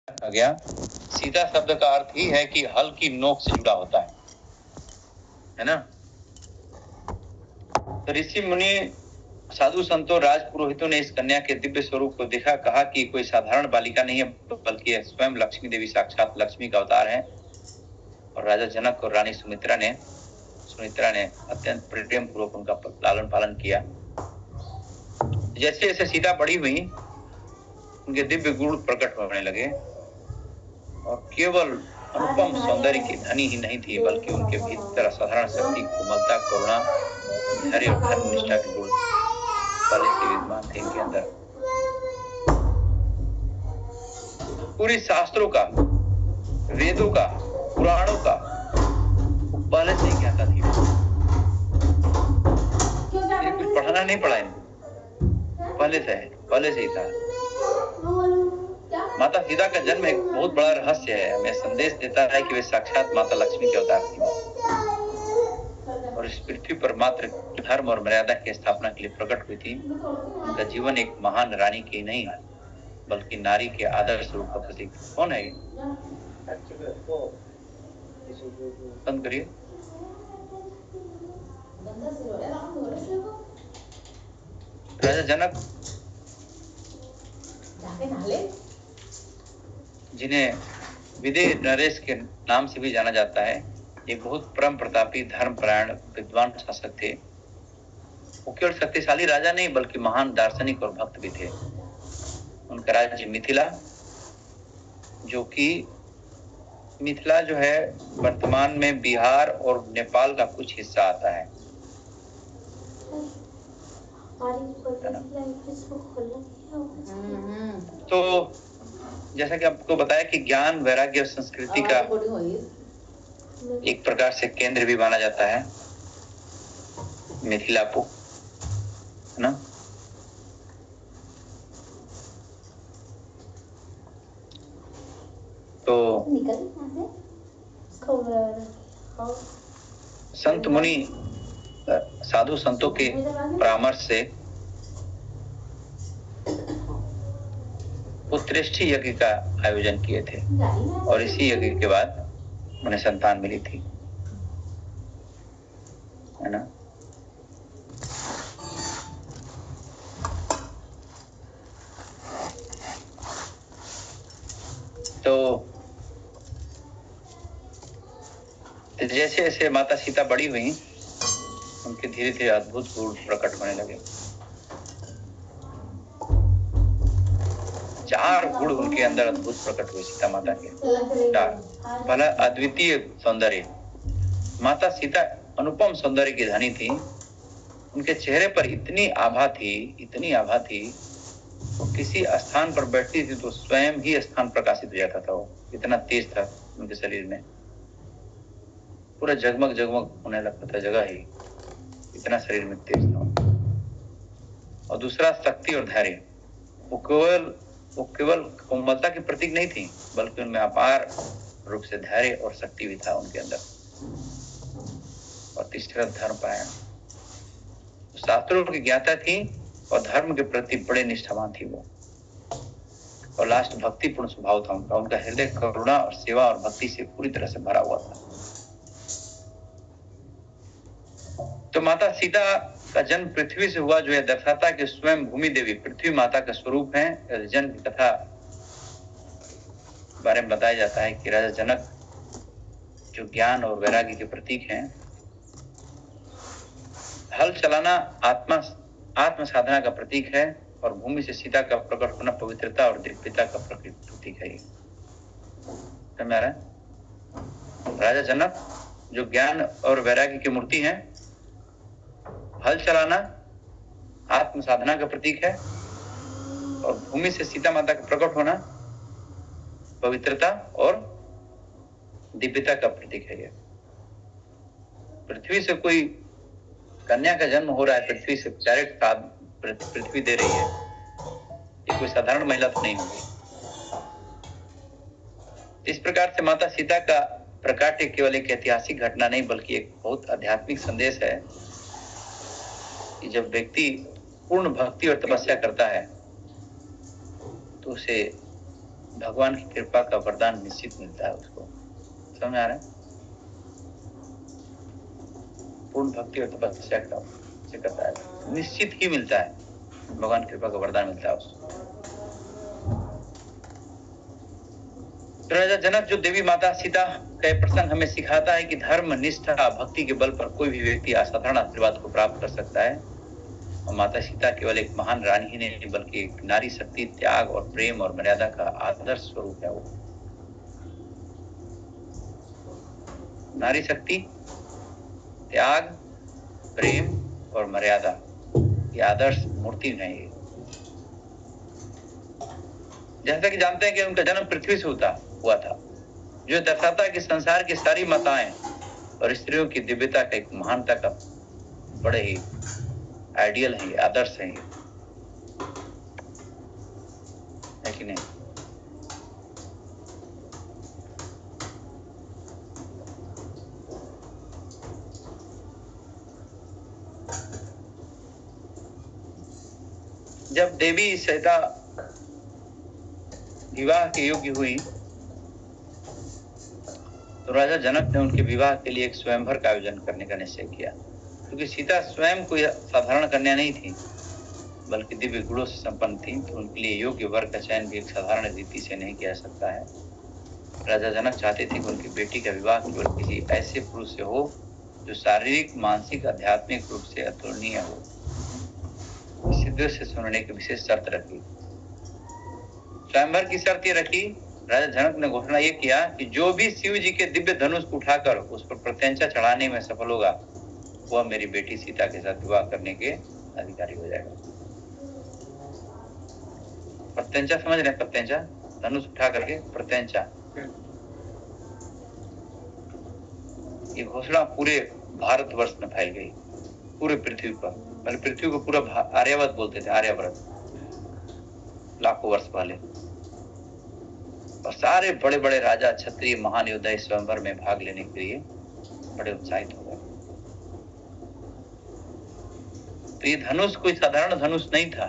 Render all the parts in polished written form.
कहा गया। सीता शब्द का अर्थ ही है कि हल की नोक से जुड़ा होता है ना। तो ऋषि मुनि, साधु संतों, राज पुरोहितों ने इस कन्या के दिव्य स्वरूप को देखा, कहा कि कोई साधारण बालिका नहीं है, बल्कि यह स्वयं लक्ष्मी देवी, साक्षात लक्ष्मी का अवतार है। और राजा जनक और रानी सुमित्रा ने अत्यंत प्रेम पूर्वक उनका लालन पालन किया। जैसे जैसे सीता बड़ी हुई, उनके दिव्य गुण प्रकट होने लगे और केवल अनुपम सौंदर्य की धनी ही नहीं थी, बल्कि उनके भीतर असाधारण शक्ति, कोमलता, करुणा, धैर्य और धर्मनिष्ठा के गुण पहले से विद्यमान थे इनके अंदर। पूरी शास्त्रों का, वेदों का, पुराणों का पहले से ही ज्ञाता थी। कुछ पढ़ाना नहीं पड़ा इनको, पहले से ही था। माता सीता का जन्म एक बहुत बड़ा रहस्य है, हमें संदेश देता है कि वे साक्षात माता लक्ष्मी के अवतार थी और इस पृथ्वी पर मात्र धर्म और मर्यादा की स्थापना के लिए प्रकट हुई थी। उनका जीवन एक महान रानी की नहीं, बल्कि नारी के आदर्श रूप का प्रतीक। कौन है ये? बंद करिए। राजा जनक, जिन्हें विदेह नरेश के नाम से भी जाना जाता है, एक बहुत परम प्रतापी, धर्मपरायण, विद्वान शासक थे। वो केवल शक्तिशाली राजा नहीं, बल्कि महान दार्शनिक और भक्त भी थे। उनका राज्य मिथिला, मिथिला जो है वर्तमान में बिहार और नेपाल का कुछ हिस्सा आता है ना? तो जैसा कि आपको बताया कि ज्ञान, वैराग्य और संस्कृति का एक प्रकार से केंद्र भी माना जाता है मिथिला को, है ना। तो संत मुनि, साधु संतों के परामर्श से उत्कृष्टि यज्ञ का आयोजन किए थे और इसी यज्ञ के बाद उन्हें संतान मिली थी, है ना। तो जैसे जैसे माता सीता बड़ी हुई, उनके धीरे धीरे अद्भुत गुण प्रकट होने लगे। 4 गुण उनके अंदर अद्भुत प्रकट हुए सीता माता के। 4। पहला, अद्वितीय सौंदर्य। माता सीता अनुपम सौंदर्य की धनी थी। उनके चेहरे पर इतनी आभा थी, वो किसी स्थान पर बैठती थी तो स्वयं ही स्थान प्रकाशित हो जाता था। वो इतना तेज था उनके शरीर में, पूरा जगमग जगमग होने लगता था जगह ही, इतना शरीर में तेज था। और दूसरा, शक्ति और धैर्य। वो केवल कोमलता की प्रतीक नहीं थी, बल्कि उनमें अपार रूप से धैर्य और शक्ति भी था उनके अंदर। और तीसरा, धर्मपरायण। शास्त्रों की ज्ञाता थी और धर्म के प्रति बड़े निष्ठावान थी वो। और लास्ट, भक्तिपूर्ण स्वभाव था उनका। उनका हृदय करुणा और सेवा और भक्ति से पूरी तरह से भरा हुआ था। तो माता सीता का जन्म पृथ्वी से हुआ, जो यह दर्शाता कि स्वयं भूमि देवी पृथ्वी माता का स्वरूप है। जन्म की कथा बारे में बताया जाता है कि राजा जनक, जो ज्ञान और वैराग्य के प्रतीक हैं, हल चलाना आत्म साधना का प्रतीक है, और भूमि से सीता का प्रकट होना पवित्रता और दिव्यता का प्रतीक है। समझ आ रहा है? राजा जनक जो ज्ञान और वैराग्य की मूर्ति है, हल चलाना आत्म साधना का प्रतीक है, और भूमि से सीता माता का प्रकट होना पवित्रता और दिव्यता का प्रतीक है। पृथ्वी से कोई कन्या का जन्म हो रहा है, पृथ्वी से डायरेक्ट पृथ्वी दे रही है, ये कोई साधारण महिला तो नहीं होगी। इस प्रकार से माता सीता का प्रकाट्य केवल एक ऐतिहासिक घटना नहीं, बल्कि एक बहुत आध्यात्मिक संदेश है कि जब व्यक्ति पूर्ण भक्ति और तपस्या करता है तो उसे भगवान की कृपा का वरदान निश्चित मिलता है उसको। समझ आ रहा है? पूर्ण भक्ति और तपस्या से करता है, निश्चित ही मिलता है, भगवान की कृपा का वरदान मिलता है उसको। तो राजा जनक जो देवी माता सीता का प्रसंग हमें सिखाता है कि धर्म, निष्ठा, भक्ति के बल पर कोई भी व्यक्ति असाधारण आशीर्वाद को प्राप्त कर सकता है। और माता सीता केवल एक महान रानी ही नहीं बल्कि एक नारी शक्ति, त्याग और प्रेम और मर्यादा का आदर्श स्वरूप है। वो नारी शक्ति, त्याग, प्रेम और मर्यादा की आदर्श मूर्ति है ये। जैसा कि जानते हैं कि उनका जन्म पृथ्वी से हुआ था, जो दर्शाता है कि संसार की सारी माताएं और स्त्रियों की दिव्यता का एक महानता का बड़े ही आइडियल है, आदर्श है कि नहीं? जब देवी सीता विवाह के योग्य हुई तो राजा जनक ने उनके विवाह के लिए एक स्वयंवर का आयोजन करने का निश्चय किया, क्योंकि सीता स्वयं कोई साधारण कन्या नहीं थी बल्कि दिव्य गुणों से संपन्न थी। तो उनके लिए योग्य वर का चयन भी एक साधारण रीति से नहीं किया सकता है। राजा जनक चाहते थे कि उनकी बेटी का विवाह केवल किसी ऐसे पुरुष से हो जो शारीरिक, मानसिक, आध्यात्मिक रूप से अतुलनीय हो। इस उद्देश्य से उन्होंने एक विशेष शर्त रखी। स्वयंवर की शर्त ये रखी, राजा जनक ने घोषणा ये किया कि जो भी शिव जी के दिव्य धनुष को उठाकर उस पर प्रत्यंचा चढ़ाने में सफल होगा वह मेरी बेटी सीता के साथ विवाह करने के अधिकारी हो जाएगा। प्रत्यंचा समझ रहे? प्रत्यंचा, धनुष उठा करके प्रत्यंचा। ये घोषणा पूरे भारतवर्ष में फैल गई, पूरे पृथ्वी पर। पहले पृथ्वी को पूरा आर्यवर्त बोलते थे, आर्यवर्त, लाखों वर्ष पहले। और सारे बड़े बड़े राजा, क्षत्रिय, महान योद्धा इस स्वयंवर में भाग लेने के लिए बड़े उत्साहित हो गए। तो ये धनुष कोई साधारण धनुष नहीं था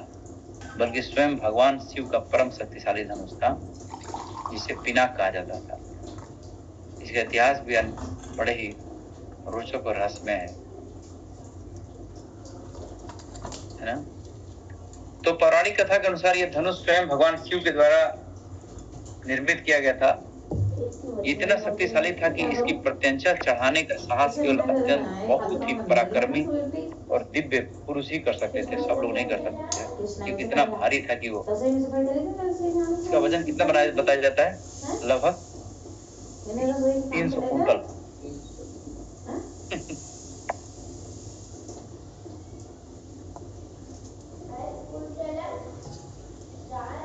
बल्कि स्वयं भगवान शिव का परम शक्तिशाली धनुष था, जिसे पिनाक कहा जाता था। इसका इतिहास भी बड़े ही रोचक और रहस्यमय है ना? तो पौराणिक कथा के अनुसार यह धनुष स्वयं भगवान शिव के द्वारा निर्मित किया गया था। इतना शक्तिशाली था कि इसकी प्रत्यंचा चढ़ाने का साहस केवल अत्यंत बहुत ही पराक्रमी और दिव्य पुरुष ही कर सकते थे, सब लोग नहीं कर सकते थे, क्योंकि इतना भारी था कि वो, इसका वजन कितना बताया जाता है? लगभग 300 कुंटल।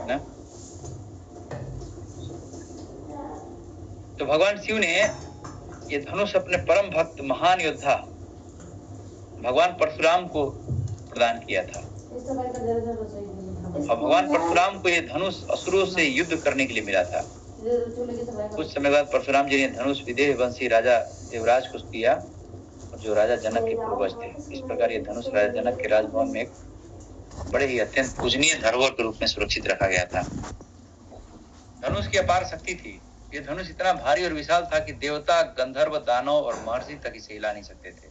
ना? तो भगवान शिव ने ये धनुष अपने परम भक्त, महान योद्धा भगवान परशुराम को प्रदान किया था। और भगवान परशुराम को ये धनुष असुरों से युद्ध करने के लिए मिला था। कुछ समय बाद परशुराम जी ने धनुष विदेह वंशी राजा देवराज को दिया, जो राजा जनक के पूर्वज थे। इस प्रकार ये धनुष राजा जनक के राजभवन में एक बड़े ही अत्यंत पूजनीय धरोहर के रूप में सुरक्षित रखा गया था। धनुष की अपार शक्ति थी। ये धनुष इतना भारी और विशाल था कि देवता, गंधर्व, दानव और महर्षि तक इसे हिला नहीं सकते थे।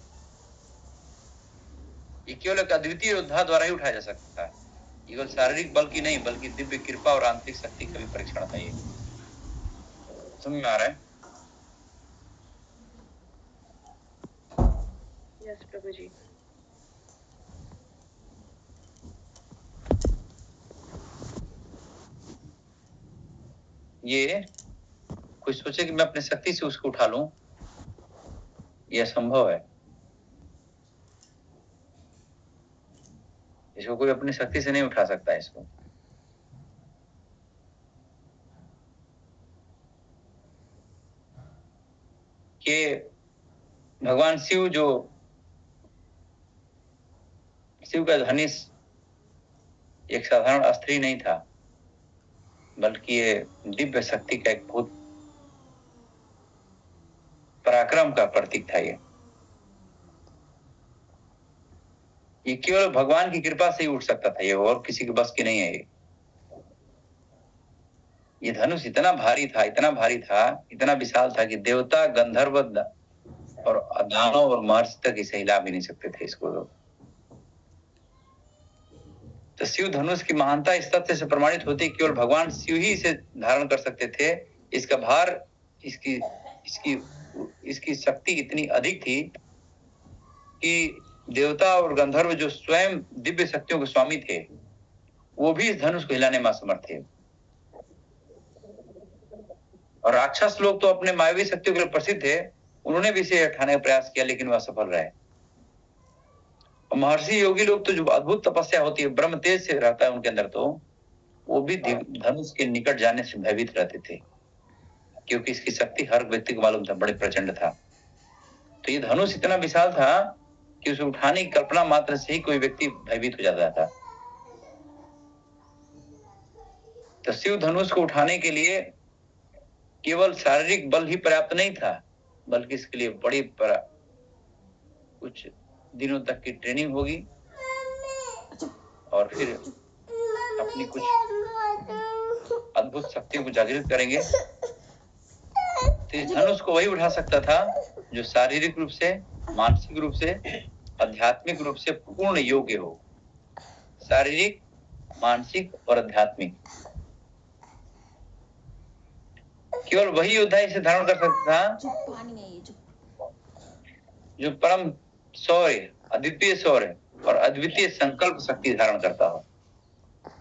ये केवल एक अद्वितीय योद्धा द्वारा ही उठाया जा सकता है। केवल शारीरिक बल की नहीं बल्कि दिव्य कृपा और आंतरिक शक्ति का भी परीक्षण था ये। समझ में आ रहा है? यस प्रभु जी। ये कोई सोचे कि मैं अपनी शक्ति से उसको उठा लूं, यह संभव है। इसको कोई अपनी शक्ति से नहीं उठा सकता है इसको। कि भगवान शिव का धनुष एक साधारण अस्त्र नहीं था बल्कि ये दिव्य शक्ति का एक बहुत पराक्रम का प्रतीक था। ये केवल भगवान की कृपा से ही उठ सकता था ये, और किसी के बस की नहीं है ये। ये धनुष इतना भारी था, इतना भारी था, इतना विशाल था कि देवता, गंधर्व और दानव और महर्षि तक इसे हिला भी नहीं सकते थे इसको। तो शिव धनुष की महानता इस तथ्य से प्रमाणित होती है केवल भगवान शिव ही इसे धारण कर सकते थे। इसका भार, इसकी इसकी इसकी शक्ति इतनी अधिक थी कि देवता और गंधर्व जो स्वयं दिव्य शक्तियों के स्वामी थे, वो भी इस धनुष को हिलाने में असमर्थ थे। और राक्षस लोग तो अपने मायावी शक्तियों के लिए प्रसिद्ध थे, उन्होंने भी इसे उठाने का प्रयास किया लेकिन वह असफल रहे। और महर्षि योगी लोग तो जो अद्भुत तपस्या होती है, ब्रह्म तेज से रहता है उनके अंदर, तो वो भी धनुष के निकट जाने से भयभीत रहते थे, क्योंकि इसकी शक्ति हर व्यक्ति को मालूम था, बड़े प्रचंड था। तो ये धनुष इतना विशाल था कि उसे उठाने की कल्पना मात्र से ही कोई व्यक्ति भयभीत हो जाता था। तो शिव धनुष को उठाने के लिए केवल शारीरिक बल ही पर्याप्त नहीं था, बल्कि इसके लिए बड़ी कुछ दिनों तक की ट्रेनिंग होगी और फिर अपनी कुछ अद्भुत शक्तियों को जागृत करेंगे। तो इस धनुष को वही उठा सकता था जो शारीरिक रूप से, मानसिक रूप से, आध्यात्मिक रूप से पूर्ण योग्य हो। शारीरिक, मानसिक और आध्यात्मिक, केवल वही योद्धा इसे धारण कर सकता था जो परम शौर्य, अद्वितीय शौर्य और अद्वितीय संकल्प शक्ति धारण करता हो।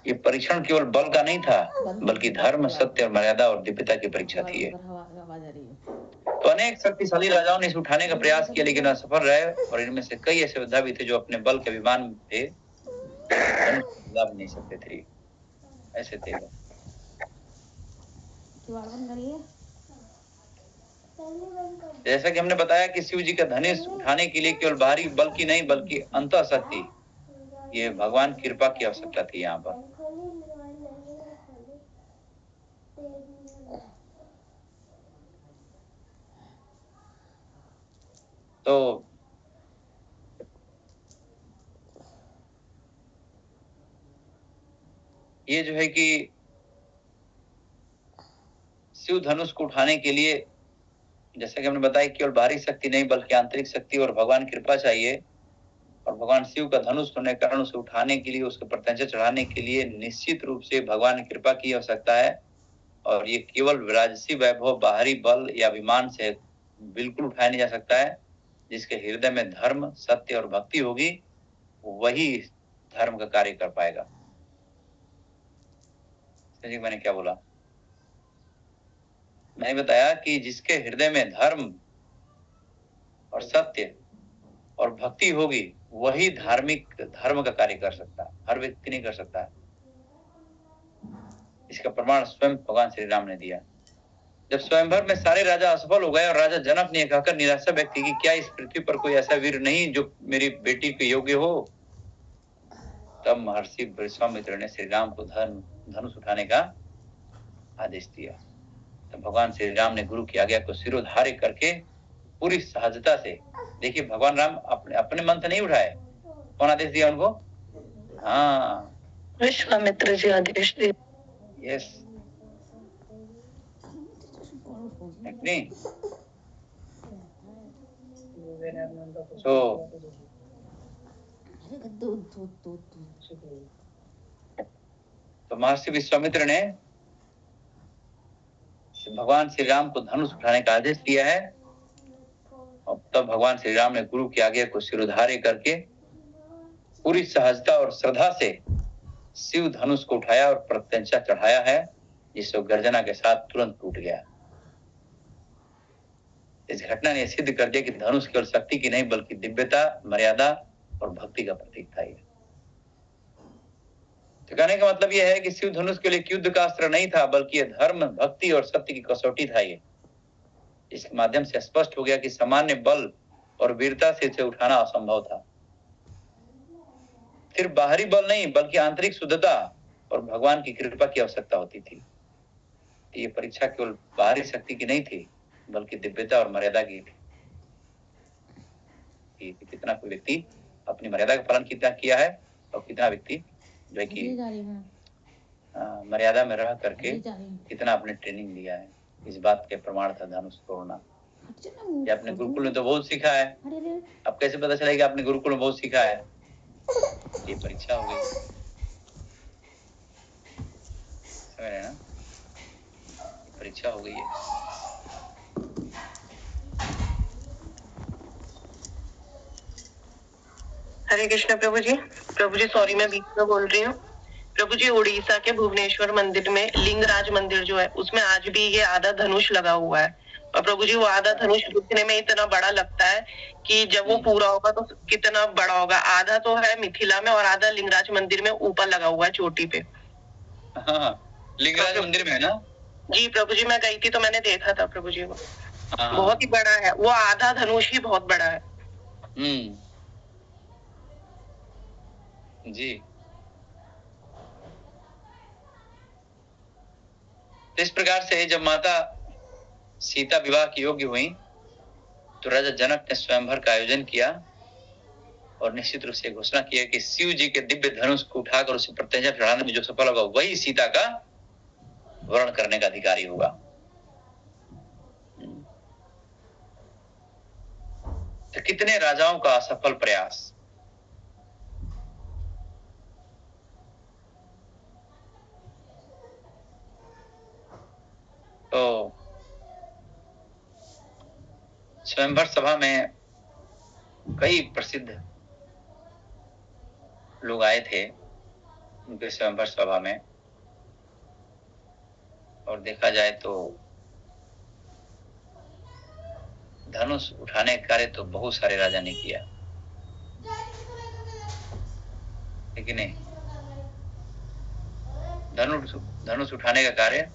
ये परीक्षण केवल बल का नहीं था, बल्कि धर्म, सत्य और मर्यादा और दिव्यता की परीक्षा थी। तो अनेक शक्तिशाली राजाओं ने इसे उठाने का प्रयास किया लेकिन असफल रहे, और इनमें से कई ऐसे योद्धा भी थे जो अपने बल के अभिमान में थे, हिला भी नहीं सकते थे, ऐसे थे। जैसा कि हमने बताया कि शिव जी का धनुष उठाने के लिए केवल बाहरी बल की नहीं बल्कि अंतः शक्ति, ये भगवान की कृपा की आवश्यकता थी यहाँ पर। तो ये जो है कि शिव धनुष को उठाने के लिए, जैसा कि हमने बताया, केवल बाहरी शक्ति नहीं बल्कि आंतरिक शक्ति और भगवान की कृपा चाहिए। और भगवान शिव का धनुष होने के कारण उसे उठाने के लिए, उसके प्रत्यंचा चढ़ाने के लिए निश्चित रूप से भगवान की कृपा की आवश्यकता है। और ये केवल राजसी वैभव, बाहरी बल या अभिमान से बिल्कुल उठाया नहीं जा सकता है। जिसके हृदय में धर्म, सत्य और भक्ति होगी, वही धर्म का कार्य कर पाएगा। मैंने क्या बोला? मैंने बताया कि जिसके हृदय में धर्म और सत्य और भक्ति होगी, वही धार्मिक धर्म का कार्य कर सकता है, हर व्यक्ति नहीं कर सकता है। इसका प्रमाण स्वयं भगवान श्री राम ने दिया। जब स्वयंवर में सारे राजा असफल हो गए और राजा जनक ने कहकर निराशा व्यक्त की कि क्या इस पृथ्वी पर कोई ऐसा वीर नहीं जो मेरी बेटी के योग्य हो, तब महर्षि विश्वामित्र ने श्री राम को धनुष उठाने का आदेश दिया। तो भगवान श्री राम ने गुरु की आज्ञा को शिरोधार्य करके पूरी सहजता से, देखिए भगवान राम अपने मन से नहीं उठाए, कौन आदेश दिया उनको? हाँ, विश्वामित्र जी आदेश दिए। यस, नहीं तो महर्षि विश्वामित्र ने भगवान श्री राम को धनुष उठाने का आदेश दिया है। और तब भगवान श्री राम ने गुरु की आज्ञा को शिरोधार्य करके पूरी सहजता और श्रद्धा से शिव धनुष को उठाया और प्रत्यंचा चढ़ाया है, जिससे गर्जना के साथ तुरंत टूट गया। इस घटना ने सिद्ध कर दिया कि धनुष केवल शक्ति की नहीं बल्कि दिव्यता, मर्यादा और भक्ति का प्रतीक था। तो कहने का मतलब यह है कि शिव धनुष के लिए युद्ध का अस्त्र नहीं था, बल्कि यह धर्म, भक्ति और सत्य की कसौटी था। ये इसके माध्यम से स्पष्ट हो गया कि सामान्य बल और वीरता से इसे उठाना असंभव था। सिर्फ बाहरी बल नहीं बल्कि आंतरिक शुद्धता और भगवान की कृपा की आवश्यकता होती थी। ये परीक्षा केवल बाहरी शक्ति की नहीं थी बल्कि दिव्यता और मर्यादा की थी। कि कितना कोई व्यक्ति अपनी मर्यादा का पालन कितना किया है और कितना व्यक्ति जो है कि मर्यादा में रह करके कितना आपने ट्रेनिंग लिया है, इस बात के प्रमाण था धनुष तोड़ना। ये आपने गुरुकुल में तो बहुत सीखा है, अब कैसे पता चलेगा कि आपने गुरुकुल में बहुत सीखा है? ये परीक्षा हो गई, समझ रहे हैं ना? ये परीक्षा हो गई है। हरे कृष्ण प्रभु जी। प्रभु जी सॉरी मैं बीच में बोल रही हूँ। प्रभु जी उड़ीसा के भुवनेश्वर मंदिर में लिंगराज मंदिर जो है उसमें आज भी ये आधा धनुष लगा हुआ है, और प्रभु जी वो आधा धनुष दिखने में इतना बड़ा लगता है कि जब वो पूरा होगा तो कितना बड़ा होगा। आधा तो है मिथिला में और आधा लिंगराज मंदिर में ऊपर लगा हुआ है चोटी पे। हाँ, लिंगराज मंदिर में है ना? जी प्रभु जी, मैं गई थी तो मैंने देखा था प्रभु जी वो बहुत ही बड़ा है, वो आधा धनुष ही बहुत बड़ा है। जी। इस प्रकार से जब माता सीता विवाह की योग्य हुई तो राजा जनक ने स्वयंवर का आयोजन किया और निश्चित रूप से घोषणा किया कि शिव जी के दिव्य धनुष को उठाकर उसे प्रत्यंजन चढ़ाने में जो सफल होगा वही सीता का वर्ण करने का अधिकारी होगा। तो कितने राजाओं का असफल प्रयास, तो स्वयंवर सभा में कई प्रसिद्ध लोग आए थे उनके स्वयंवर सभा में, और देखा जाए तो धनुष उठाने का कार्य तो बहुत सारे राजा ने किया, लेकिन नहीं, धनुष उठाने का कार्य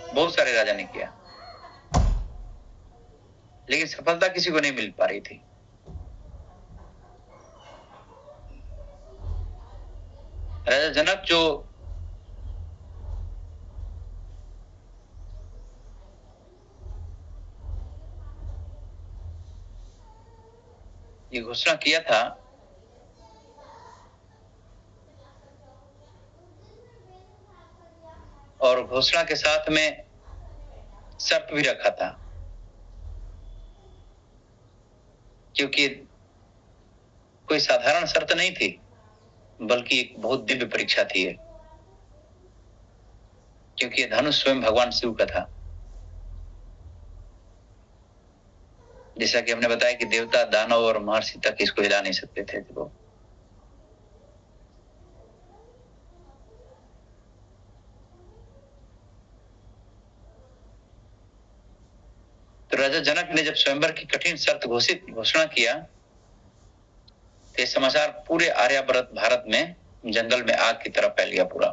बहुत सारे राजा ने किया, लेकिन सफलता किसी को नहीं मिल पा रही थी। राजा जनक जो ये घोषणा किया था और घोषणा के साथ में शर्त भी रखा था, क्योंकि कोई साधारण शर्त नहीं थी बल्कि एक बहुत दिव्य परीक्षा थी, क्योंकि ये धनुष स्वयं भगवान शिव का था। जैसा कि हमने बताया कि देवता, दानव और महर्षि तक इसको हिला नहीं सकते थे। तो राजा जनक ने जब स्वयंवर की कठिन शर्त घोषणा किया तो ये समाचार पूरे आर्यावर्त भारत में जंगल में आग की तरह फैल गया पूरा,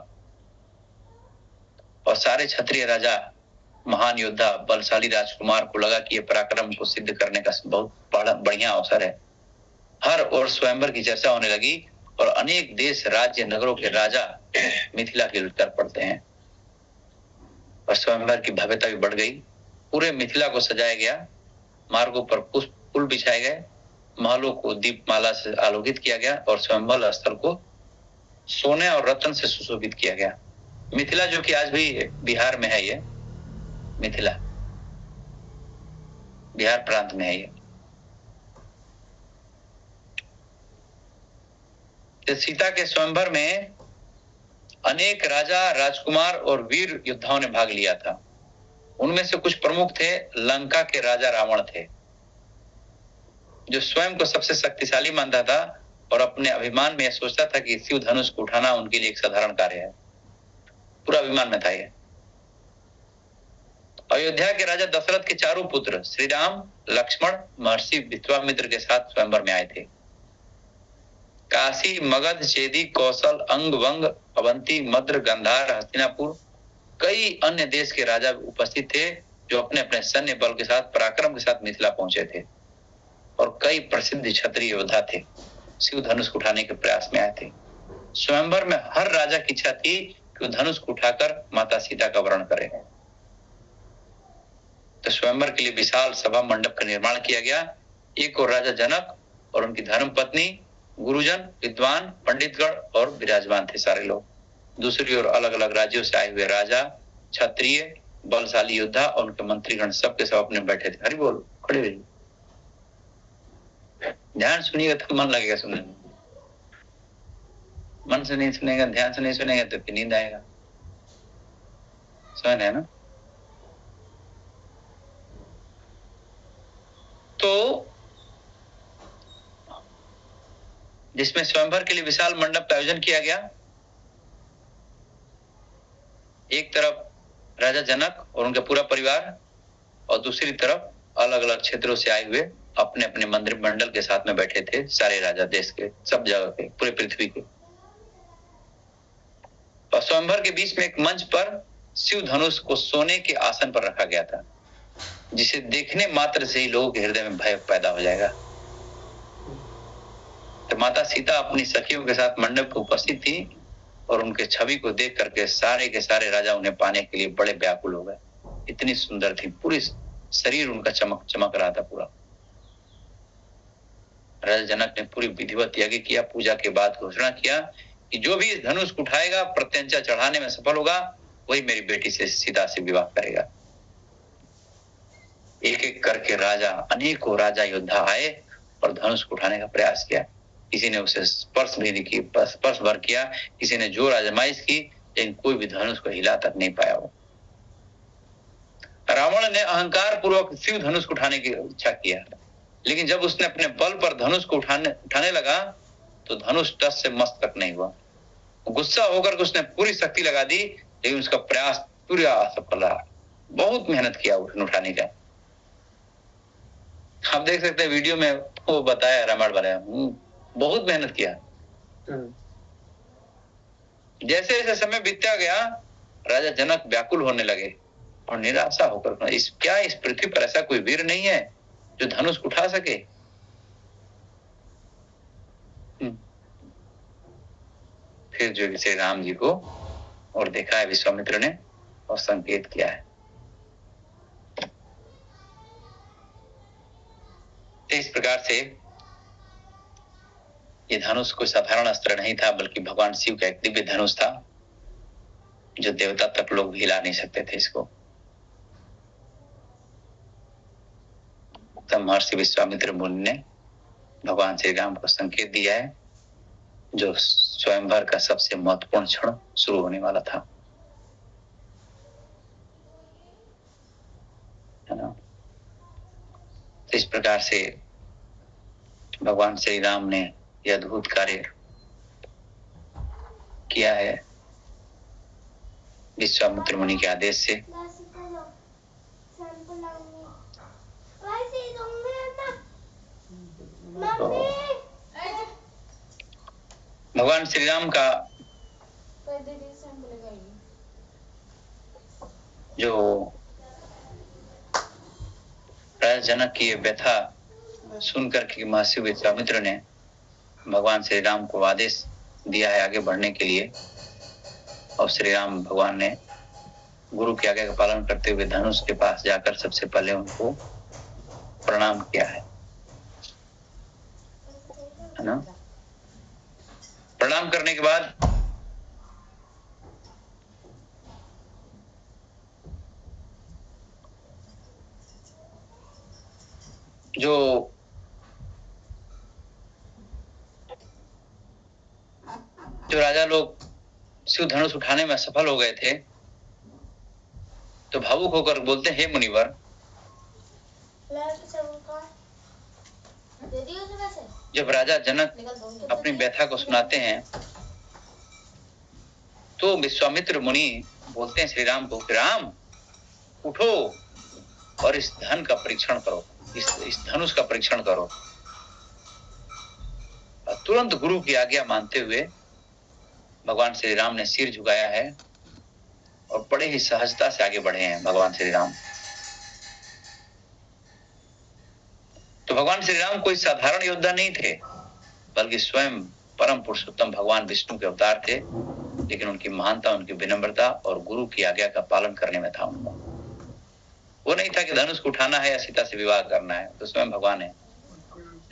और सारे क्षत्रिय राजा, महान योद्धा, बलशाली राजकुमार को लगा कि ये पराक्रम को सिद्ध करने का बहुत बढ़िया अवसर है। हर ओर स्वयंवर की चर्चा होने लगी और अनेक देश, राज्य, नगरों के राजा मिथिला की लुट कर पड़ते हैं, और स्वयंवर की भव्यता भी बढ़ गई। पूरे मिथिला को सजाया गया, मार्गों पर पुष्प फूल बिछाए गए, महलों को दीपमाला से आलोकित किया गया और स्वयंवर स्थल को सोने और रत्न से सुशोभित किया गया। मिथिला जो कि आज भी बिहार में है, ये मिथिला बिहार प्रांत में है ये। तो सीता के स्वयंवर में अनेक राजा, राजकुमार और वीर योद्धाओं ने भाग लिया था। उनमें से कुछ प्रमुख थे, लंका के राजा रावण थे, जो स्वयं को सबसे शक्तिशाली मानता था और अपने अभिमान में यह सोचता था कि शिव धनुष को उठाना उनके लिए एक साधारण कार्य है। पूरा अभिमान में था ये। अयोध्या के राजा दशरथ के चारों पुत्र श्री राम, लक्ष्मण, महर्षि विश्वामित्र के साथ स्वयंवर में आए थे। काशी, मगध, चेदी, कौशल, अंग, वंग, अवंती, मद्र, गंधार, हस्तिनापुर, कई अन्य देश के राजा उपस्थित थे, जो अपने अपने सैन्य बल के साथ, पराक्रम के साथ मिथिला पहुंचे थे, और कई प्रसिद्ध क्षत्रिय योद्धा थे, शिव धनुष को उठाने के प्रयास में आए थे। स्वयंवर में हर राजा की इच्छा थी कि धनुष को उठाकर माता सीता का वरण करे। तो स्वयंवर के लिए विशाल सभा मंडप का निर्माण किया गया। एक और राजा जनक और उनकी धर्म पत्नी, गुरुजन, विद्वान, पंडितगण और विराजमान थे सारे लोग। दूसरी ओर अलग अलग राज्यों से आए हुए राजा, क्षत्रिय, बलशाली योद्धा और उनके मंत्रीगण सब के सब अपने बैठे थे। हरि बोल, खड़े रहिए, ध्यान सुनिएगा तो मन लगेगा सुनने में। मन से नहीं सुनेगा, ध्यान से नहीं सुनेगा तो फिर नींद आएगा। समझ रहे हैं ना? तो जिसमें स्वयंवर के लिए विशाल मंडप का आयोजन किया गया, एक तरफ राजा जनक और उनका पूरा परिवार और दूसरी तरफ अलग अलग क्षेत्रों से आए हुए अपने अपने मंदिर मंडल के साथ में बैठे थे सारे राजा, देश के सब जगह के, पूरे पृथ्वी के। और स्वयंवर के बीच में एक मंच पर शिव धनुष को सोने के आसन पर रखा गया था, जिसे देखने मात्र से ही लोगों के हृदय में भय पैदा हो जाएगा। तो माता सीता अपनी सखियों के साथ मंडप पर उपस्थित थी और उनके छवि को देख करके सारे के सारे राजा उन्हें पाने के लिए बड़े व्याकुल हो गए। इतनी सुंदर थी, पूरी शरीर उनका चमक चमक रहा था पूरा। राजा जनक ने पूरी विधिवत यज्ञ किया। पूजा के बाद घोषणा किया कि जो भी इस धनुष को उठाएगा, प्रत्यंचा चढ़ाने में सफल होगा, वही मेरी बेटी से सीता से विवाह करेगा। एक एक करके राजा, अनेकों राजा योद्धा आए और धनुष को उठाने का प्रयास किया। किसी ने उसे स्पर्श भी नहीं किया, स्पर्श भर किया, किसी ने जोर आजमाइश की, लेकिन कोई भी धनुष को हिला तक नहीं पाया। वो रावण ने अहंकार पूर्वक शिव धनुष को उठाने की इच्छा किया, लेकिन जब उसने अपने बल पर धनुष को उठाने लगा तो धनुष टस से मस्त तक नहीं हुआ। गुस्सा होकर उसने पूरी शक्ति लगा दी, लेकिन उसका प्रयास पूरा असफल रहा। बहुत मेहनत किया उसने उठाने का। आप देख सकते हैं वीडियो में वो बताया, रामायण बनाया, बहुत मेहनत किया। जैसे जैसे समय बीतता गया, राजा जनक व्याकुल होने लगे और निराशा होकर इस पृथ्वी पर ऐसा कोई वीर नहीं है जो धनुष उठा सके। फिर जो श्री राम जी को और देखा है विश्वामित्र ने और संकेत किया है। इस प्रकार से ये धनुष कोई साधारण अस्त्र नहीं था, बल्कि भगवान शिव का एक दिव्य धनुष था, जो देवता तक लोग भी हिला नहीं सकते थे इसको। तब महर्षि विश्वामित्र मुनि ने भगवान श्री राम को संकेत दिया है, जो स्वयंवर का सबसे महत्वपूर्ण क्षण शुरू होने वाला था, है ना। इस प्रकार से भगवान श्री राम ने यह अद्भुत कार्य किया है विश्वामित्र मुनि के आदेश से। तो भगवान श्री राम का जो राजा जनक की व्यथा सुनकर के महर्षि विश्वामित्र ने भगवान श्री राम को आदेश दिया है आगे बढ़ने के लिए, और श्री राम भगवान ने गुरु की आज्ञा का पालन करते हुए धनुष के पास जाकर सबसे पहले उनको प्रणाम किया है ना। प्रणाम करने के बाद जो राजा लोग शिव धनुष उठाने में सफल हो गए थे, तो भावुक होकर बोलते हैं, हे मुनिवर, जब राजा जनक अपनी व्यथा को सुनाते हैं तो विश्वामित्र मुनि बोलते हैं श्री राम को, राम उठो और इस धन का परीक्षण करो, इस धनुष का परीक्षण करो। तुरंत गुरु की आज्ञा मानते हुए भगवान श्री राम ने सिर झुकाया है और बड़े ही सहजता से आगे बढ़े हैं भगवान श्री राम। तो भगवान श्री राम कोई साधारण योद्धा नहीं थे, बल्कि स्वयं परम पुरुषोत्तम भगवान विष्णु के अवतार थे, लेकिन उनकी महानता, उनकी विनम्रता और गुरु की आज्ञा का पालन करने में था उनको। वो नहीं था कि धनुष को उठाना है या सीता से विवाह करना है, तो स्वयं भगवान है,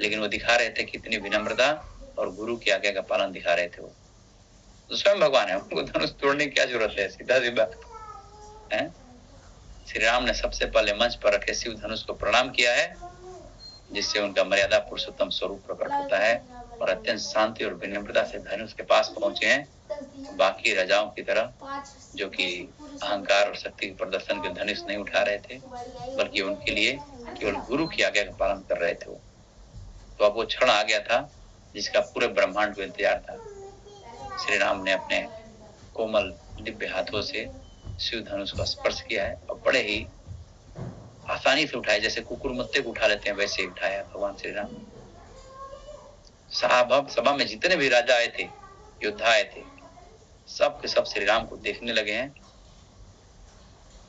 लेकिन वो दिखा रहे थे कितनी विनम्रता और गुरु की आज्ञा का पालन दिखा रहे थे वो। तो स्वयं भगवान है, उनको धनुष तोड़ने की क्या जरूरत है? सीधा सी बात है। श्री राम ने सबसे पहले मंच पर रखे शिव धनुष को प्रणाम किया है, जिससे उनका मर्यादा पुरुषोत्तम स्वरूप प्रकट होता है, और अत्यंत शांति और विनम्रता से धनुष के पास पहुंचे हैं। बाकी राजाओं की तरह जो कि अहंकार और शक्ति के प्रदर्शन के धनुष नहीं उठा रहे थे, बल्कि उनके लिए केवल गुरु की आज्ञा का पालन कर रहे थे वो। तो अब वो क्षण आ गया था जिसका पूरे ब्रह्मांड को इंतजार था। श्री राम ने अपने कोमल दिव्य हाथों से शिव धनुष को स्पर्श किया है और बड़े ही आसानी से उठाया, जैसे कुकुर मुत्ते को उठा लेते हैं वैसे उठाया भगवान श्री राम। सभा में जितने भी राजा आए थे, योद्धा आए थे, सब के सब श्री राम को देखने लगे हैं,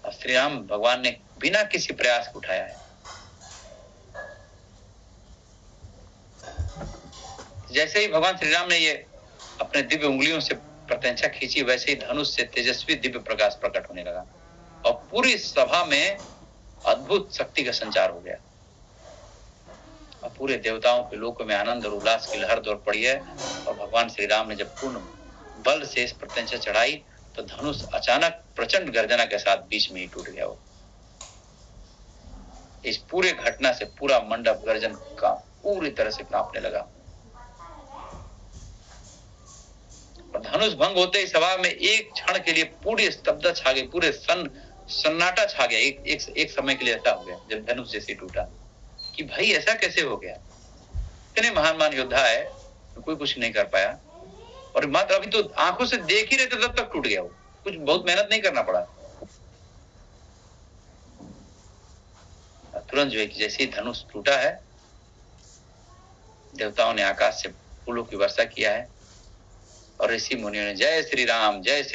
और श्री राम भगवान ने बिना किसी प्रयास को उठाया है। जैसे ही भगवान श्री राम ने ये अपने दिव्य उंगलियों से प्रत्यंचा खींची, वैसे ही धनुष से तेजस्वी दिव्य प्रकाश प्रकट होने लगा और पूरी सभा में अद्भुत शक्ति का संचार हो गया, और पूरे देवताओं के लोकों में आनंद और उल्लास की लहर दौड़ पड़ी है। और भगवान श्री राम ने जब पूर्ण बल से इस प्रत्यंचा चढ़ाई तो धनुष अचानक प्रचंड गर्जना के साथ बीच में ही टूट गया। वो इस पूरे घटना से पूरा मंडप गर्जन का पूरी तरह से कांपने लगा, और धनुष भंग होते ही सभा में एक क्षण के लिए पूरी स्तब्धता छा गई, पूरे सन्नाटा छा गया। एक समय के लिए ऐसा हो गया जब धनुष जैसे टूटा कि भाई ऐसा कैसे हो गया। इतने महान योद्धा है, तो कोई कुछ नहीं कर पाया, और मात्र अभी तो आंखों से देख ही रहे थे तब तक टूट गया। वो कुछ बहुत मेहनत नहीं करना पड़ा। तुरंत जो है कि जैसे ही धनुष टूटा है, देवताओं ने आकाश से फूलों की वर्षा किया है, और ऋषि मुनियों ने जय श्री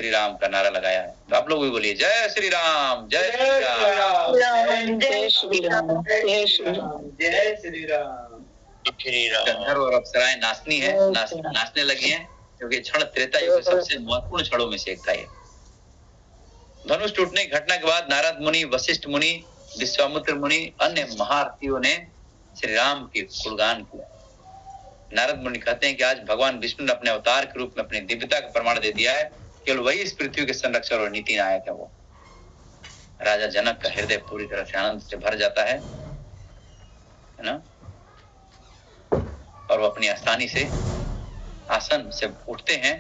राम का नारा लगाया है। तो आप लोग भी बोलिए जय श्री राम, जय श्री राम, जय श्री राम, जय श्री राम, जय श्री राम। गंधर्व और अप्सराएं नाचने लगी हैं, क्योंकि क्षण त्रेता युग के सबसे महत्वपूर्ण क्षणों में से एक था ये। धनुष टूटने की घटना के बाद नारद मुनि, वशिष्ठ मुनि, विश्वामित्र मुनि, अन्य महारथियों ने श्री राम की गुणगान किया। नारद मुनि कहते हैं कि आज भगवान विष्णु ने अपने अवतार के रूप में अपनी दिव्यता का प्रमाण दे दिया है। केवल वही इस पृथ्वी के संरक्षक और नीति नायक है वो। राजा जनक का हृदय पूरी तरह से आनंद से भर जाता है ना, और वो अपनी आसानी से आसन से उठते हैं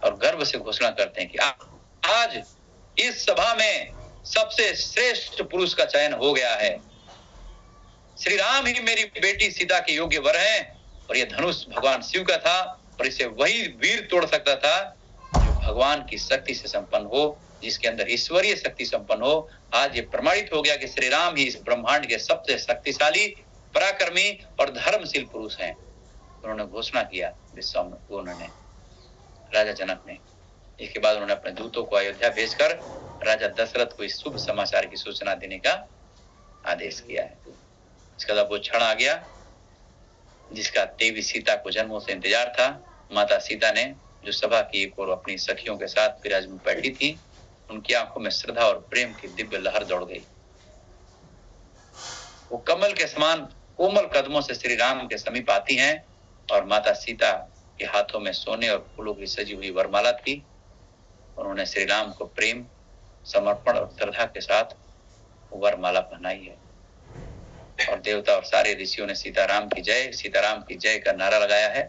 और गर्व से घोषणा करते हैं कि आज इस सभा में सबसे श्रेष्ठ पुरुष का चयन हो गया है। श्री राम ही मेरी बेटी सीता के योग्य वर हैं, और यह धनुष भगवान शिव का था, और इसे वही वीर तोड़ सकता था जो भगवान की शक्ति से संपन्न हो, जिसके अंदर ईश्वरीय शक्ति संपन्न हो। आज ये प्रमाणित हो गया कि श्री राम ही इस ब्रह्मांड के सबसे शक्तिशाली, पराक्रमी और धर्मशील पुरुष हैं। उन्होंने घोषणा किया उन्होंने राजा जनक ने। इसके बाद उन्होंने अपने दूतों को अयोध्या भेजकर राजा दशरथ को इस शुभ समाचार की सूचना देने का आदेश किया है। इसके बाद वो क्षण आ गया जिसका देवी सीता को जन्मों से इंतजार था। माता सीता ने जो सभा की एक और अपनी सखियों के साथ विराजमान बैठी थी, उनकी आंखों में श्रद्धा और प्रेम की दिव्य लहर दौड़ गई। वो कमल के समान कोमल कदमों से श्री राम के समीप आती हैं, और माता सीता के हाथों में सोने और फूलों की सजी हुई वरमाला थी। उन्होंने श्री राम को प्रेम, समर्पण और श्रद्धा के साथ वरमाला पहनाई है, और देवता और सारे ऋषियों ने सीताराम की जय का नारा लगाया है।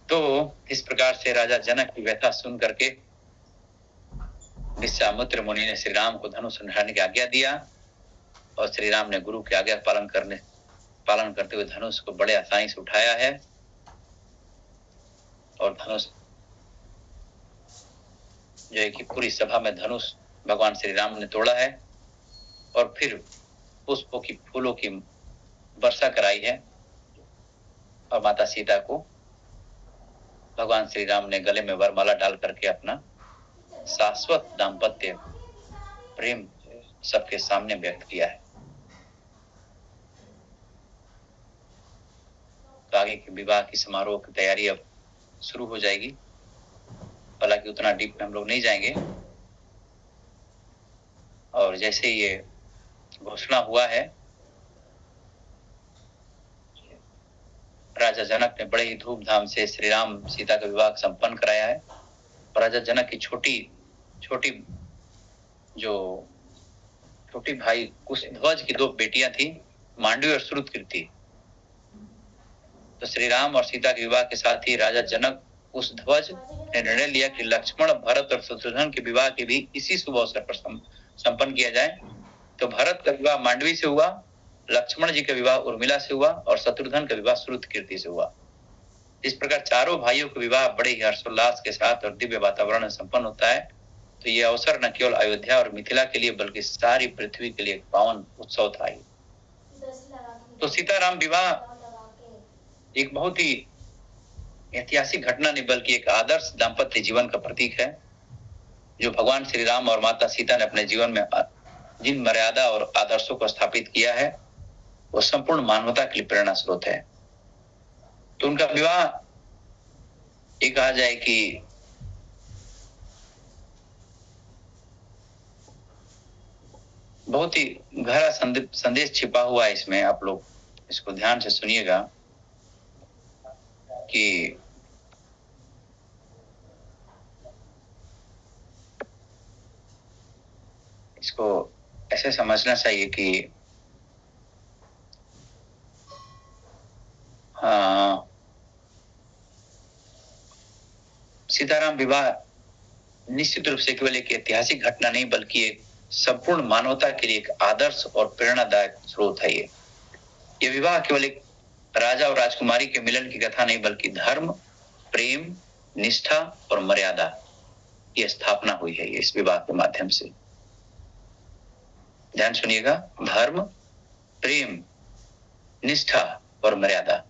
तो इस प्रकार से राजा जनक की व्यथा सुन करके विश्वामित्र मुनि ने श्री राम को धनुष उठाने की आज्ञा दिया, और श्री राम ने गुरु की आज्ञा पालन करते हुए धनुष को बड़े आसानी से उठाया है, और धनुष जो है कि पूरी सभा में धनुष भगवान श्री राम ने तोड़ा है, और फिर पुष्पों की, फूलों की वर्षा कराई है, और माता सीता को भगवान श्री राम ने गले में वरमाला डाल करके अपना शाश्वत दाम्पत्य प्रेम सबके सामने व्यक्त किया है। तो आगे के विवाह की समारोह की तैयारी अब शुरू हो जाएगी। हालांकि उतना डीप में हम लोग नहीं जाएंगे, और जैसे ये घोषणा हुआ है, राजा जनक ने बड़े ही धूमधाम से श्री राम सीता का विवाह संपन्न कराया है। और राजा जनक की छोटी भाई कुशध्वज की 2 बेटियां थी, मांडवी और श्रुतकीर्ति। तो श्री राम और सीता के विवाह के साथ ही राजा जनक कुशध्वज ने निर्णय लिया कि लक्ष्मण, भरत और शत्रुघ्न के विवाह के भी इसी शुभ अवसर पर संपन्न किया जाए। तो भरत का विवाह मांडवी से हुआ, लक्ष्मण जी का विवाह उर्मिला से हुआ और शत्रुघ्न का विवाह श्रुतकीर्ति से हुआ। इस प्रकार चारों भाइयों का विवाह बड़े ही हर्षोल्लास के साथ और दिव्य वातावरण में संपन्न होता है। तो ये अवसर न केवल अयोध्या और मिथिला के लिए बल्कि सारी पृथ्वी के लिए एक पावन उत्सव था। तो सीताराम विवाह एक बहुत ही ऐतिहासिक घटना नहीं बल्कि एक आदर्श दाम्पत्य जीवन का प्रतीक है, जो भगवान श्री राम और माता सीता ने अपने जीवन में जिन मर्यादा और आदर्शों को स्थापित किया है वो संपूर्ण मानवता के लिए प्रेरणा स्रोत है। तो उनका विवाह ये कहा जाए कि बहुत ही गहरा संदेश छिपा हुआ है इसमें। आप लोग इसको ध्यान से सुनिएगा कि इसको ऐसे समझना चाहिए कि सीताराम विवाह निश्चित रूप से केवल एक ऐतिहासिक घटना नहीं बल्कि एक संपूर्ण मानवता के लिए एक आदर्श और प्रेरणादायक स्रोत है। ये विवाह केवल एक राजा और राजकुमारी के मिलन की कथा नहीं बल्कि धर्म, प्रेम, निष्ठा और मर्यादा की स्थापना हुई है इस विवाह के माध्यम से। ध्यान सुनिएगा, धर्म, प्रेम, निष्ठा और मर्यादा।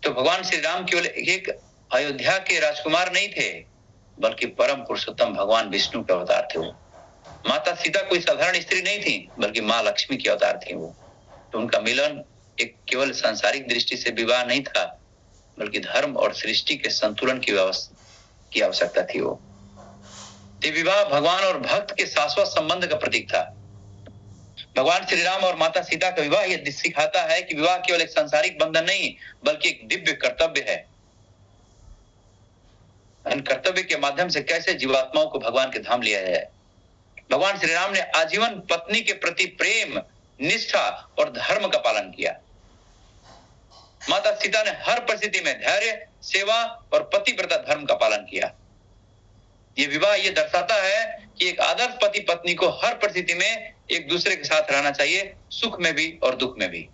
तो भगवान श्री राम केवल एक अयोध्या के राजकुमार नहीं थे बल्कि परम पुरुषोत्तम भगवान विष्णु के अवतार थे वो। माता सीता कोई साधारण स्त्री नहीं थी बल्कि माँ लक्ष्मी के अवतार थी वो। तो उनका मिलन एक केवल सांसारिक दृष्टि से विवाह नहीं था बल्कि धर्म और सृष्टि के संतुलन की आवश्यकता थी वो। ये विवाह भगवान और भक्त के शाश्वत संबंध का प्रतीक था। भगवान श्री राम और माता सीता का विवाह यह सिखाता है कि विवाह केवल एक सांसारिक बंधन नहीं बल्कि एक दिव्य कर्तव्य है। इन कर्तव्य के माध्यम से कैसे जीवात्माओं को भगवान के धाम लिया जाए। भगवान श्री राम ने आजीवन पत्नी के प्रति प्रेम, निष्ठा और धर्म का पालन किया। माता सीता ने हर परिस्थिति में धैर्य, सेवा और पतिव्रता धर्म का पालन किया। ये विवाह ये दर्शाता है कि एक आदर्श पति पत्नी को हर परिस्थिति में एक दूसरे के साथ रहना चाहिए, सुख में भी और दुख में भी।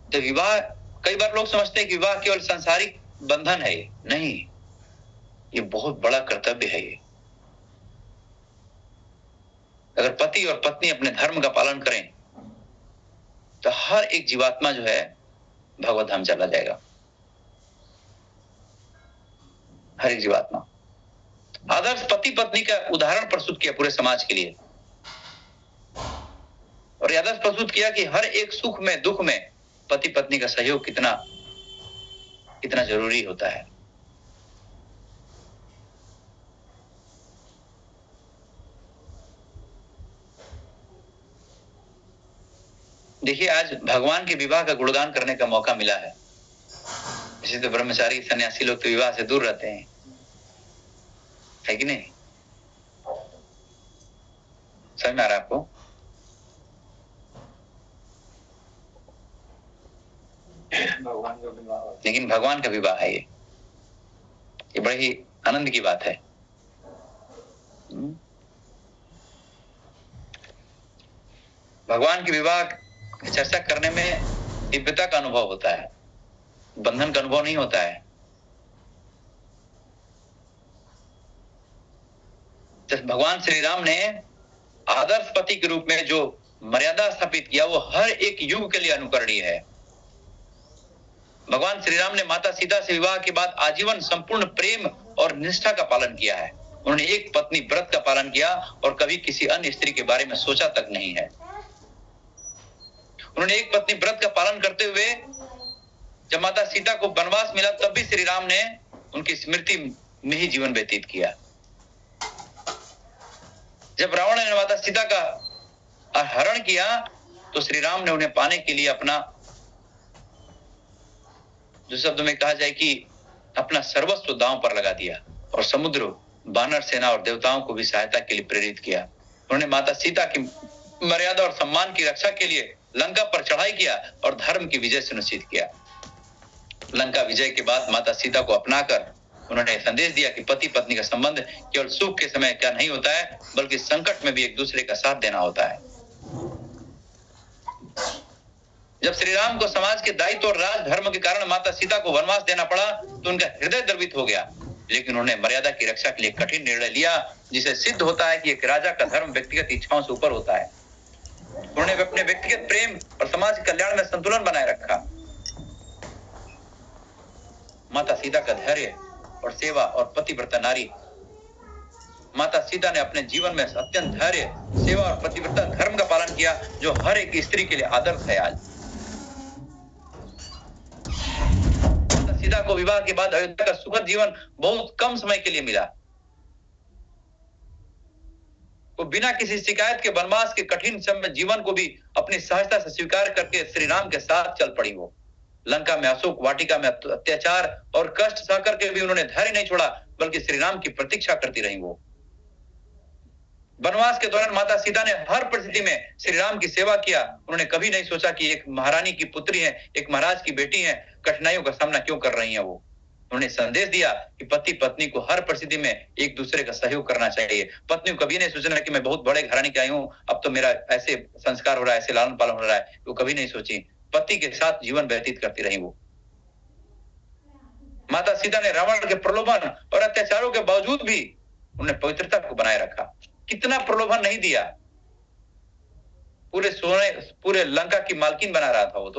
तो विवाह, कई बार लोग समझते हैं कि विवाह केवल सांसारिक बंधन है। नहीं, ये बहुत बड़ा कर्तव्य है। ये अगर पति और पत्नी अपने धर्म का पालन करें तो हर एक जीवात्मा जो है भगवत धाम चला जाएगा। हर एक जीवात्मा। आदर्श पति पत्नी का उदाहरण प्रस्तुत किया पूरे समाज के लिए और आदर्श प्रस्तुत किया कि हर एक सुख में दुख में पति पत्नी का सहयोग कितना जरूरी होता है। देखिए, आज भगवान के विवाह का गुणगान करने का मौका मिला है। इसी तो ब्रह्मचारी सन्यासी लोग तो विवाह से दूर रहते हैं, है कि नहीं? समझ में आ रहा है आपको? लेकिन भगवान का विवाह है ये बड़ी ही आनंद की बात है। भगवान के विवाह की चर्चा करने में दिव्यता का अनुभव होता है, बंधन का अनुभव नहीं होता है। जब भगवान श्री राम ने आदर्श पति के रूप में जो मर्यादा स्थापित किया वो हर एक युग के लिए अनुकरणीय है। भगवान श्री राम ने माता सीता से विवाह के बाद आजीवन संपूर्ण प्रेम और निष्ठा का पालन किया है। उन्होंने एक पत्नी व्रत का पालन किया और कभी किसी अन्य स्त्री के बारे में सोचा तक नहीं है। उन्होंने एक पत्नी व्रत का पालन करते हुए जब माता सीता को वनवास मिला तब भी श्री राम ने उनकी स्मृति में ही जीवन व्यतीत किया। जब रावण ने माता सीता का हरण किया तो श्री राम ने उन्हें पाने के लिए अपना, जो शब्द में कहा जाए कि अपना सर्वस्व दांव पर लगा दिया और समुद्र, वानर सेना और देवताओं को भी सहायता के लिए प्रेरित किया। उन्होंने माता सीता की मर्यादा और सम्मान की रक्षा के लिए लंका पर चढ़ाई किया और धर्म की विजय सुनिश्चित किया। लंका विजय के बाद माता सीता को अपनाकर उन्होंने संदेश दिया कि पति पत्नी का संबंध केवल सुख के समय क्या नहीं होता है, बल्कि संकट में भी एक दूसरे का साथ देना होता है। जब श्री राम को समाज के दायित्व और राज धर्म के कारण माता सीता को वनवास देना पड़ा तो उनका हृदय द्रवित हो गया, लेकिन उन्होंने मर्यादा की रक्षा के लिए कठिन निर्णय लिया, जिसे सिद्ध होता है कि एक राजा का धर्म व्यक्तिगत इच्छाओं से ऊपर होता है। उन्होंने अपने व्यक्तिगत प्रेम और समाज कल्याण में संतुलन बनाए रखा। माता सीता का धैर्य और सेवा और पतिव्रता नारी, माता सीता ने अपने जीवन में अत्यंत धैर्य, सेवा और पतिव्रता धर्म का पालन किया, जो हर एक स्त्री के लिए आदर्श है। आज माता सीता को विवाह के बाद अयोध्या का सुखद जीवन बहुत कम समय के लिए मिला। वो बिना किसी शिकायत के वनवास के कठिन समय जीवन को भी अपनी सहजता से स्वीकार करके श्री राम के साथ चल पड़ी। वो लंका में, अशोक वाटिका में अत्याचार और कष्ट सह करके भी उन्होंने धैर्य नहीं छोड़ा, बल्कि श्री राम की प्रतीक्षा करती रही। वो वनवास के दौरान माता सीता ने हर परिस्थिति में श्री राम की सेवा किया। उन्होंने कभी नहीं सोचा कि एक महारानी की पुत्री है, एक महाराज की बेटी है, कठिनाइयों का सामना क्यों कर रही है। वो उन्होंने संदेश दिया कि पति पत्नी को हर परिस्थिति में एक दूसरे का सहयोग करना चाहिए। पत्नी को कभी नहीं सोचना कि मैं बहुत बड़े घराने की आई हूं, अब तो मेरा ऐसे संस्कार हो रहा है, ऐसे लालन पालन हो रहा है, वो कभी नहीं सोची। पति के साथ जीवन व्यतीत करती रही। वो माता सीता ने रावण के प्रलोभन और अत्याचारों के बावजूद भी उन्होंने पवित्रता को बनाए रखा। कितना प्रलोभन नहीं दिया, पूरे सोने, पूरे लंका की मालकिन बना रहा था वो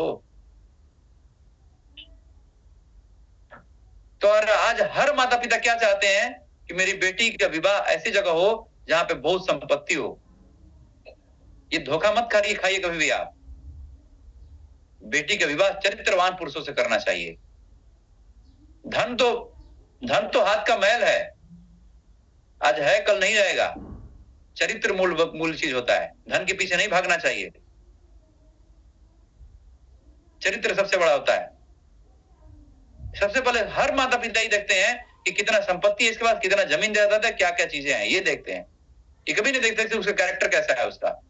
तो आज हर माता पिता क्या चाहते हैं कि मेरी बेटी का विवाह ऐसी जगह हो जहां पे बहुत संपत्ति हो। ये धोखा मत खाइए कभी भी आप। बेटी का विवाह चरित्रवान पुरुषों से करना चाहिए। धन तो हाथ का मैल है, आज है कल नहीं रहेगा। चरित्र मूल चीज होता है, धन के पीछे नहीं भागना चाहिए। चरित्र सबसे बड़ा होता है। सबसे पहले हर माता पिता ही देखते हैं कि कितना संपत्ति है इसके पास, कितना जमीन जायदाद है, क्या क्या चीजें हैं, ये देखते हैं। ये कभी नहीं देखते कि उसका कैरेक्टर कैसा है उसका।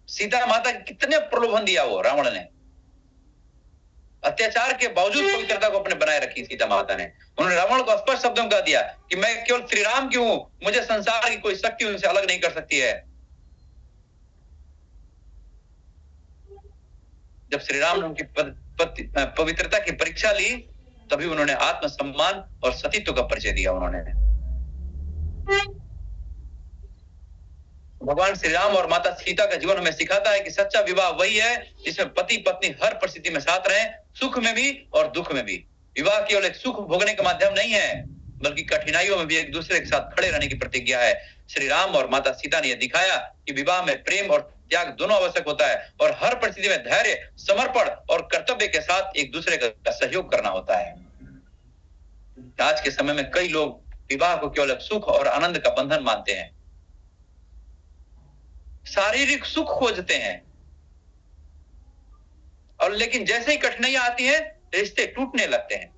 सीता माता कितने प्रलोभन दिया वो रावण ने, अत्याचार के बावजूद पवित्रता को अपने बनाए रखी सीता माता ने। उन्होंने रावण को स्पष्ट शब्दों में कह दिया कि मैं केवल श्री राम की हूं, मुझे संसार की कोई शक्ति उनसे अलग नहीं कर सकती है। जब श्री राम ने उनकी पवित्रता की परीक्षा ली तभी उन्होंने आत्मसम्मान और सतीत्व का परिचय दिया। उन्होंने भगवान श्री राम और माता सीता का जीवन हमें सिखाता है कि सच्चा विवाह वही है जिसमें पति पत्नी हर परिस्थिति में साथ रहें, सुख में भी और दुख में भी। विवाह केवल एक सुख भोगने का माध्यम नहीं है, बल्कि कठिनाइयों में भी एक दूसरे के साथ खड़े रहने की प्रतिज्ञा है। श्री राम और माता सीता ने यह दिखाया कि विवाह में प्रेम और त्याग दोनों आवश्यक होता है और हर परिस्थिति में धैर्य, समर्पण और कर्तव्य के साथ एक दूसरे का सहयोग करना होता है। आज के समय में कई लोग विवाह को केवल सुख और आनंद का बंधन मानते हैं, शारीरिक सुख खोजते हैं, और लेकिन जैसे ही कठिनाइयां आती हैं रिश्ते टूटने लगते हैं।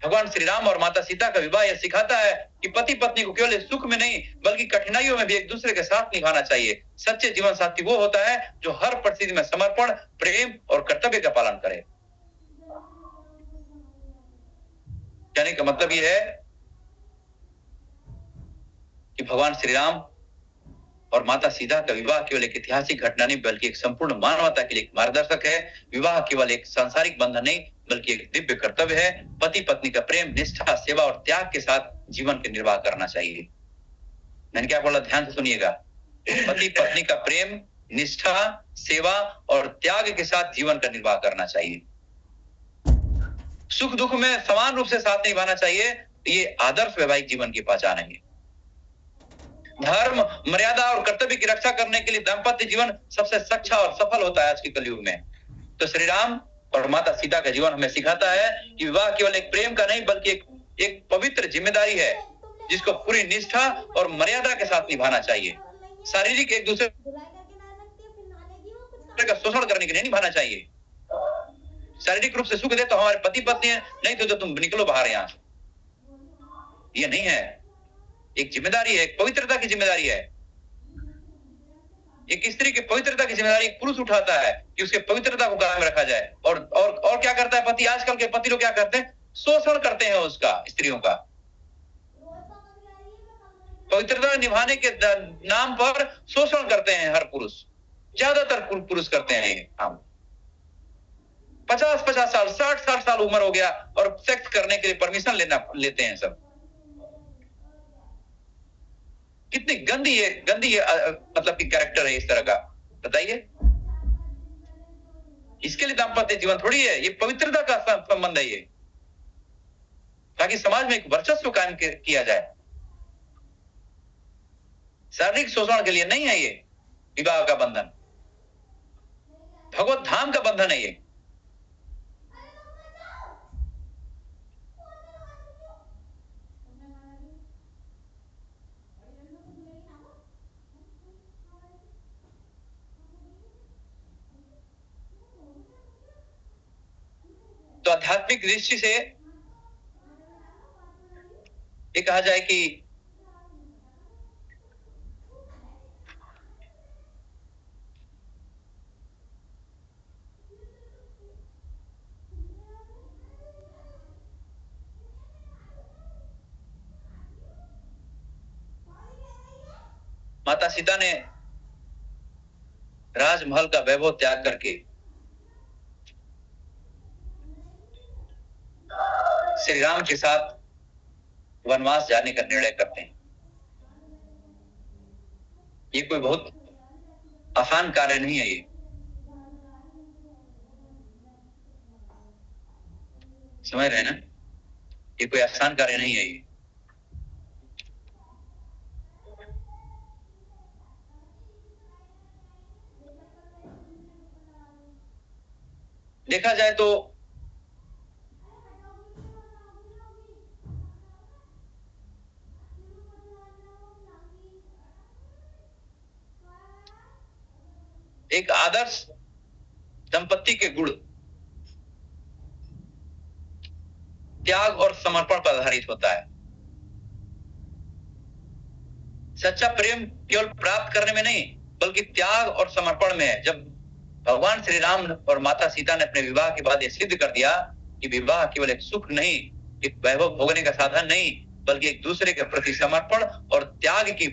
भगवान श्री राम और माता सीता का विवाह यह सिखाता है कि पति पत्नी को केवल सुख में नहीं बल्कि कठिनाइयों में भी एक दूसरे के साथ निभाना चाहिए। सच्चे जीवन साथी वो होता है जो हर परिस्थिति में समर्पण, प्रेम और कर्तव्य का पालन करे। कहने का मतलब यह है कि भगवान श्री राम और माता सीता का विवाह केवल एक ऐतिहासिक घटना नहीं बल्कि एक संपूर्ण मानवता के लिए एक मार्गदर्शक है। विवाह केवल एक सांसारिक बंधन नहीं बल्कि एक दिव्य कर्तव्य है। पति पत्नी का प्रेम, निष्ठा, सेवा और त्याग के साथ जीवन के निर्वाह करना चाहिए। मैंने क्या बोला, ध्यान से सुनिएगा। पति पत्नी का प्रेम, निष्ठा, सेवा और त्याग के साथ जीवन का निर्वाह करना चाहिए। सुख दुख में समान रूप से साथ निभाना चाहिए। ये आदर्श वैवाहिक जीवन की पहचान है। धर्म, मर्यादा और कर्तव्य की रक्षा करने के लिए दाम्पत्य जीवन सबसे सच्चा और सफल होता है आज के कलयुग में। तो श्री राम और माता सीता का जीवन हमें सिखाता है कि विवाह केवल एक प्रेम का नहीं बल्कि एक पवित्र जिम्मेदारी है जिसको पूरी निष्ठा और मर्यादा के साथ निभाना चाहिए। शारीरिक एक दूसरे का शोषण करने के लिए निभाना चाहिए। शारीरिक रूप से सुख दे तो हमारे पति पत्नी है, नहीं तो तुम निकलो बाहर यहाँ। ये नहीं है, एक जिम्मेदारी है, एक पवित्रता की जिम्मेदारी है। एक स्त्री की पवित्रता की जिम्मेदारी एक पुरुष उठाता है कि उसके पवित्रता को कायम रखा जाए। और क्या करता है पति? आजकल के पति लोग क्या करते हैं? शोषण करते हैं उसका, स्त्रियों का। पवित्रता निभाने के नाम पर शोषण करते हैं हर पुरुष, ज्यादातर पुरुष करते हैं ये काम। 50-50 साल, 60-60 साल उम्र हो गया और सेक्स करने के लिए परमिशन लेते हैं सब। कितनी गंदी है मतलब कि कैरेक्टर है इस तरह का, बताइए। इसके लिए दाम्पत्य जीवन थोड़ी है, ये पवित्रता का संबंध है ये, ताकि समाज में एक वर्चस्व कायम किया जाए। शारीरिक शोषण के लिए नहीं है ये विवाह का बंधन, भगवत धाम का बंधन है ये। तो आध्यात्मिक दृष्टि से ये कहा जाए कि माता सीता ने राजमहल का वैभव त्याग करके श्री राम के साथ वनवास जाने का निर्णय करते हैं। ये कोई बहुत आसान कार्य नहीं है ये। समझ रहे हैं ना? ये कोई आसान कार्य नहीं है ये। देखा जाए तो एक आदर्श दंपति के गुण त्याग और समर्पण पर आधारित होता है। सच्चा प्रेम केवल प्राप्त करने में नहीं बल्कि त्याग और समर्पण में है। जब भगवान श्री राम और माता सीता ने अपने विवाह के बाद यह सिद्ध कर दिया कि विवाह केवल एक सुख नहीं, एक वैभव भोगने का साधन नहीं, बल्कि एक दूसरे के प्रति समर्पण और त्याग की